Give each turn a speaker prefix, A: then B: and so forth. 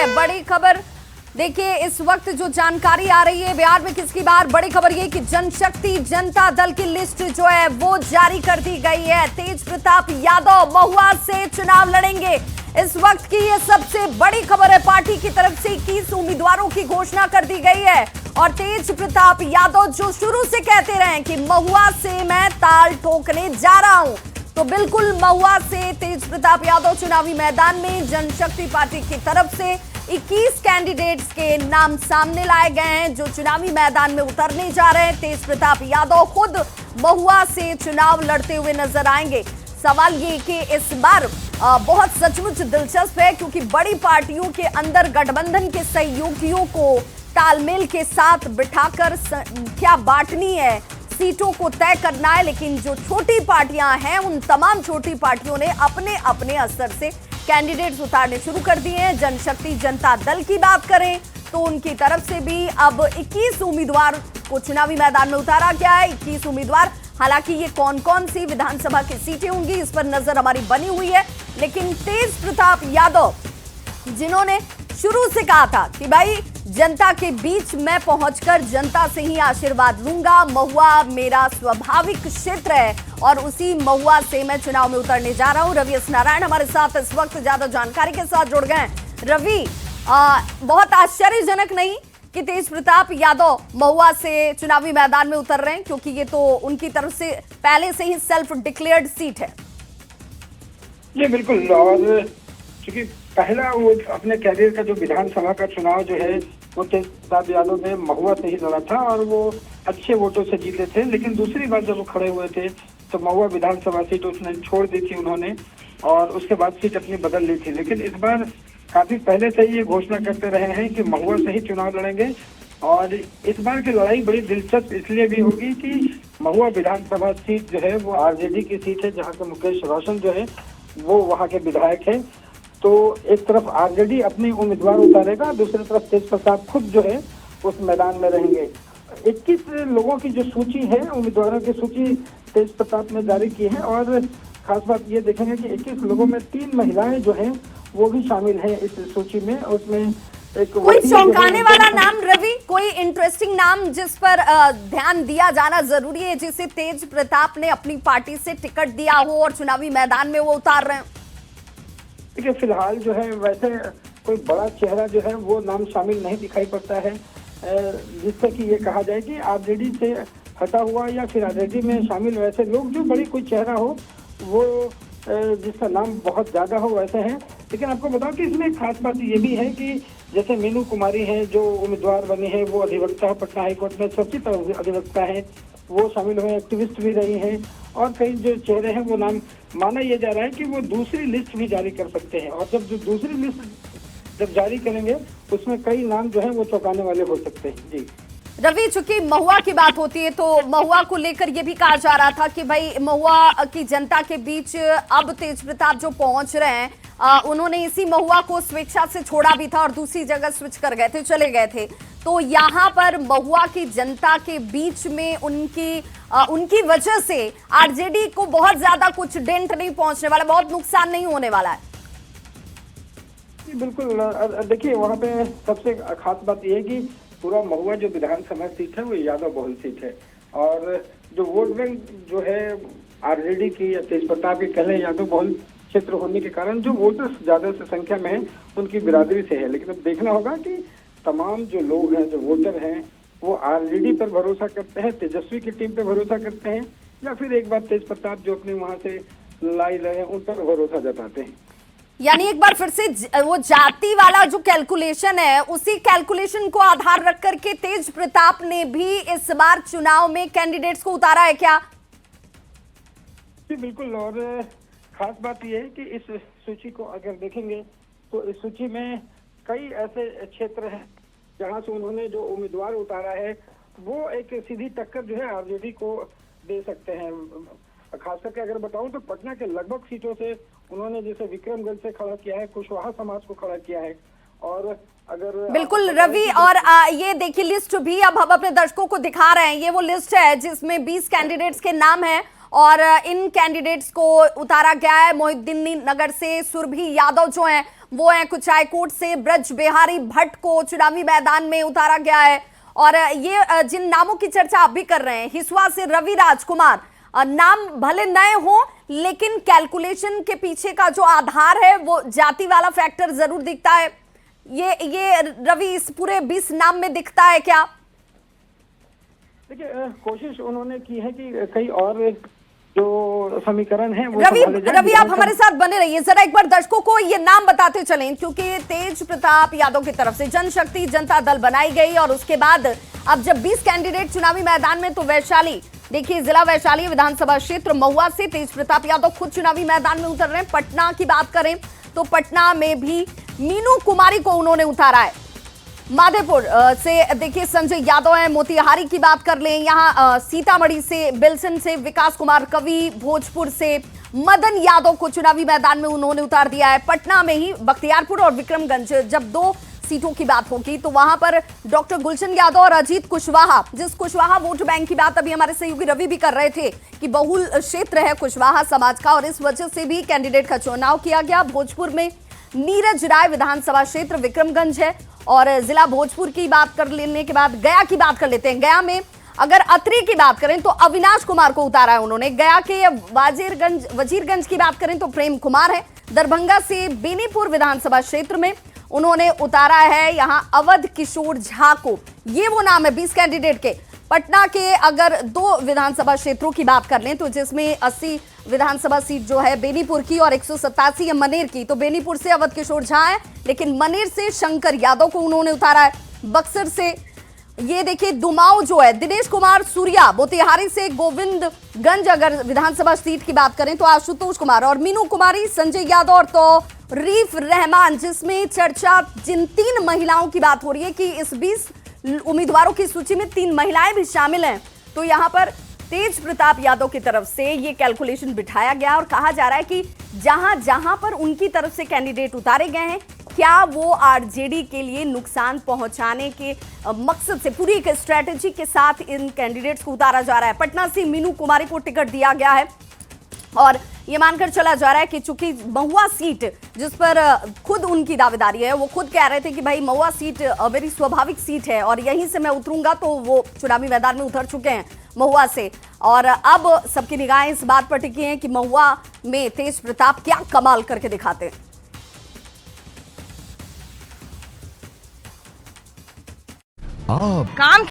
A: है बड़ी खबर। देखिए इस वक्त जो जानकारी आ रही है बिहार में किसकी बार बड़ी खबर ये कि जनशक्ति जनता दल की लिस्ट जो है वो जारी कर दी गई है। तेज प्रताप यादव महुआ से चुनाव लड़ेंगे। इस वक्त की ये सबसे बड़ी खबर है। पार्टी की तरफ से 21 उम्मीदवारों की घोषणा कर दी गई है और तेज प्रताप यादव जो शुरू से कहते रहे कि महुआ से मैं ताल ठोकने जा रहा हूं, तो बिल्कुल महुआ से तेज प्रताप यादव चुनावी मैदान में जनशक्ति पार्टी की तरफ से 21 कैंडिडेट्स के नाम सामने लाए गए हैं जो चुनावी मैदान में उतरने जा रहे हैं। तेज प्रताप यादव खुद महुआ से चुनाव लड़ते हुए नजर आएंगे। सवाल ये कि इस बार बहुत सचमुच दिलचस्प है क्योंकि बड़ी पार्टियों के अंदर गठबंधन के सहयोगियों को तालमेल के साथ बिठाकर संख्या बांटनी है, सीटों को तय करना है। लेकिन जो छोटी पार्टियां हैं उन तमाम छोटी पार्टियों ने अपने अपने असर से कैंडिडेट्स उतारने शुरू कर दिए हैं। जनशक्ति जनता दल की बात करें तो उनकी तरफ से भी अब 21 उम्मीदवार को चुनावी मैदान में उतारा गया है। 21 उम्मीदवार, हालांकि ये कौन कौन सी विधानसभा की सीटें होंगी इस पर नजर हमारी बनी हुई है। लेकिन तेज प्रताप यादव जिन्होंने शुरू से कहा था कि भाई जनता के बीच मैं पहुंचकर जनता से ही आशीर्वाद लूंगा, महुआ मेरा स्वाभाविक क्षेत्र है और उसी महुआ से मैं चुनाव में उतरने जा रहा हूं। रवि एस नारायण हमारे साथ इस वक्त ज्यादा जानकारी के साथ जुड़ गए हैं। रवि, बहुत आश्चर्यजनक नहीं कि तेज प्रताप यादव महुआ से चुनावी मैदान में उतर रहे हैं, क्योंकि ये तो उनकी तरफ से पहले से ही सेल्फ डिक्लेयर्ड सीट है।
B: ये बिल्कुल, और चूंकि पहला वो अपने कैरियर का जो विधानसभा का चुनाव जो है वो तेज प्रताप यादव ने महुआ से ही लड़ा था और वो अच्छे वोटों से जीते थे। लेकिन दूसरी बार जब वो खड़े हुए थे तो महुआ विधानसभा सीट उसने छोड़ दी थी उन्होंने, और उसके बाद सीट अपनी बदल ली थी। लेकिन इस बार काफी पहले से ही ये घोषणा करते रहे हैं कि महुआ से ही चुनाव लड़ेंगे। और इस बार की लड़ाई बड़ी दिलचस्प इसलिए भी होगी कि महुआ विधानसभा सीट जो है वो आरजेडी की सीट है, जहाँ के मुकेश रोशन जो है वो वहाँ के विधायक है। तो एक तरफ आरजेडी अपनी उम्मीदवार उतारेगा, दूसरी तरफ तेज प्रताप खुद जो है उस मैदान में रहेंगे। 21 लोगों की जो सूची है, उम्मीदवारों की सूची तेज प्रताप ने जारी की है। और खास बात ये देखेंगे कि 21 लोगों में 3 महिलाएं जो हैं वो भी शामिल है इस सूची में। उसमें एक
A: कोई चौंकाने वाला नाम रवि, कोई इंटरेस्टिंग नाम जिस पर ध्यान दिया जाना जरूरी है, जिसे तेज प्रताप ने अपनी पार्टी से टिकट दिया हो और चुनावी मैदान में वो उतार रहे हैं?
B: देखिए फिलहाल जो है वैसे कोई बड़ा चेहरा जो है वो नाम शामिल नहीं दिखाई पड़ता है, जिससे कि ये कहा जाए कि आरजेडी से हटा हुआ या फिर आरजेडी में शामिल वैसे लोग जो बड़ी कोई चेहरा हो वो जिसका नाम बहुत ज्यादा हो वैसे हैं। लेकिन आपको बताओ कि इसमें एक खास बात ये भी है कि जैसे मीनू कुमारी है जो उम्मीदवार बनी है, वो अधिवक्ता है, पटना हाईकोर्ट में चर्चित अधिवक्ता है, वो शामिल हुए, एक्टिविस्ट भी रही हैं। और कई जो चेहरे हैं वो नाम माना यह जा रहा है कि वो दूसरी लिस्ट भी जारी कर सकते हैं। और जब जो दूसरी लिस्ट जब जारी करेंगे उसमें कई नाम जो है वो चौंकाने वाले हो सकते हैं। जी
A: रवि, चूंकि महुआ की बात होती है तो महुआ को लेकर यह भी कहा जा रहा था कि भाई महुआ की जनता के बीच अब तेज प्रताप जो पहुंच रहे हैं, उन्होंने इसी महुआ को स्वेच्छा से छोड़ा भी था और दूसरी जगह स्विच कर गए थे, चले गए थे। तो यहाँ पर महुआ की जनता के बीच में उनकी वजह से आरजेडी को बहुत ज्यादा कुछ डेंट नहीं पहुंचने वाला, बहुत नुकसान नहीं होने वाला है।
B: बिल्कुल, देखिए वहाँ पे सबसे खास बात यह है कि पूरा महुआ जो विधानसभा सीट है वो यादव बहुल सीट है। और जो वोट बैंक जो है आरजेडी की या तेज प्रताप की कह लें यादव बहुल क्षेत्र होने के कारण जो वोटर्स ज्यादा से संख्या में है उनकी बिरादरी से है। लेकिन अब देखना होगा कि तमाम जो लोग हैं, जो वोटर हैं, वो आरजेडी पर भरोसा करते हैं, तेजस्वी की टीम पर भरोसा करते हैं, या फिर एक बार तेज प्रताप जो अपने वहां से लाई रहे हैं उन पर भरोसा जताते हैं।
A: यानी एक बार फिर से वो जाति वाला जो कैलकुलेशन है, उसी कैलकुलेशन को आधार रख करके तेज प्रताप ने भी इस बार चुनाव में कैंडिडेट्स को उतारा है क्या?
B: जी बिल्कुल, और खास बात यह है कि इस सूची को अगर देखेंगे तो इस सूची में कई ऐसे क्षेत्र हैं जहां से उन्होंने जो उम्मीदवार उतारा है वो एक सीधी टक्कर जो है आरजेडी को दे सकते हैं। खास करके अगर बताऊं तो पटना के लगभग सीटों से उन्होंने जैसे विक्रमगंज से खड़ा किया है, कुशवाहा समाज को खड़ा किया है। और अगर
A: बिल्कुल रवि, और ये देखिए लिस्ट भी अब हम अपने दर्शकों को दिखा रहे हैं। ये वो लिस्ट है जिसमें 20 कैंडिडेट्स के नाम हैं और इन कैंडिडेट्स को उतारा गया है। मोहिउद्दीन नगर से सुरभि यादव जो हैं वो हैं कुचायकोट से ब्रज बिहारी भट्ट को चुनावी मैदान में उतारा गया है। और ये जिन नामों की चर्चा आप भी कर रहे हैं, हिसुआ से रवि राजकुमार, नाम भले नए हो लेकिन कैलकुलेशन के पीछे का जो आधार है वो जाति वाला फैक्टर जरूर दिखता है। ये रवि इस पूरे 20 नाम में दिखता है क्या?
B: देखिए, कोशिश उन्होंने की है कि कई और जो समीकरण है वो
A: रवि आप हमारे साथ बने रहिए, जरा एक बार दर्शकों को ये नाम बताते चलें, क्योंकि तेज प्रताप यादव की तरफ से जनशक्ति जनता दल बनाई गई और उसके बाद अब जब 20 कैंडिडेट चुनावी मैदान में, तो वैशाली, देखिए जिला वैशाली विधानसभा क्षेत्र महुआ से तेज प्रताप यादव खुद चुनावी मैदान में उतर रहे हैं। पटना की बात करें तो पटना में भी मीनू कुमारी को उन्होंने उतारा है। माधेपुर से देखिए संजय यादव है। मोतिहारी की बात कर लें, यहाँ सीतामढ़ी से बिल्सन से विकास कुमार कवि, भोजपुर से मदन यादव को चुनावी मैदान में उन्होंने उतार दिया है। पटना में ही बख्तियारपुर और विक्रमगंज, जब 2 सीटों की बात होगी तो वहां पर डॉक्टर गुलशन यादव और अजीत कुशवाहा, जिस कुशवाहा वोट बैंक की बात अभी हमारे सहयोगी रवि भी कर रहे थे कि बहुल क्षेत्र है कुशवाहा समाज का और इस वजह से भी कैंडिडेट का चुनाव किया गया। भोजपुर में नीरज राय विधानसभा क्षेत्र विक्रमगंज है। और जिला भोजपुर की बात कर लेने के बाद गया की बात कर लेते हैं। गया में अगर अत्री की बात करें तो अविनाश कुमार को उतारा है उन्होंने। गया के वजीरगंज की बात करें तो प्रेम कुमार है। दरभंगा से बेनीपुर विधानसभा क्षेत्र में उन्होंने उतारा है यहां अवध किशोर झा को। ये वो नाम है 20 कैंडिडेट के। पटना के अगर 2 विधानसभा क्षेत्रों की बात कर लें तो जिसमें 80 विधानसभा सीट जो है बेनीपुर की और 187 है मनेर की, तो बेनीपुर से अवध किशोर झा है, लेकिन मनेर से शंकर यादव को उन्होंने उतारा है। बक्सर से ये देखिए दुमाऊ जो है दिनेश कुमार सूर्या, मोतिहारी से गोविंदगंज अगर विधानसभा सीट की बात करें तो आशुतोष कुमार और मीनू कुमारी, संजय यादव और तो रीफ रहमान, जिसमें चर्चा जिन 3 महिलाओं की बात हो रही है कि इस 20 उम्मीदवारों की सूची में 3 महिलाएं भी शामिल हैं। तो यहां पर तेज प्रताप यादव की तरफ से ये कैलकुलेशन बिठाया गया और कहा जा रहा है कि जहां जहां पर उनकी तरफ से कैंडिडेट उतारे गए हैं, क्या वो आरजेडी के लिए नुकसान पहुंचाने के मकसद से पूरी एक स्ट्रेटेजी के साथ इन कैंडिडेट्स को उतारा जा रहा है। पटना से मीनू कुमारी को टिकट दिया गया है और ये मानकर चला जा रहा है कि चूंकि महुआ सीट जिस पर खुद उनकी दावेदारी है, वो खुद कह रहे थे कि भाई महुआ सीट मेरी स्वाभाविक सीट है और यहीं से मैं उतरूंगा, तो वो चुनावी मैदान में उतर चुके हैं महुआ से। और अब सबकी निगाहें इस बात पर टिकी हैं कि महुआ में तेज प्रताप क्या कमाल करके दिखाते हैं।
C: काम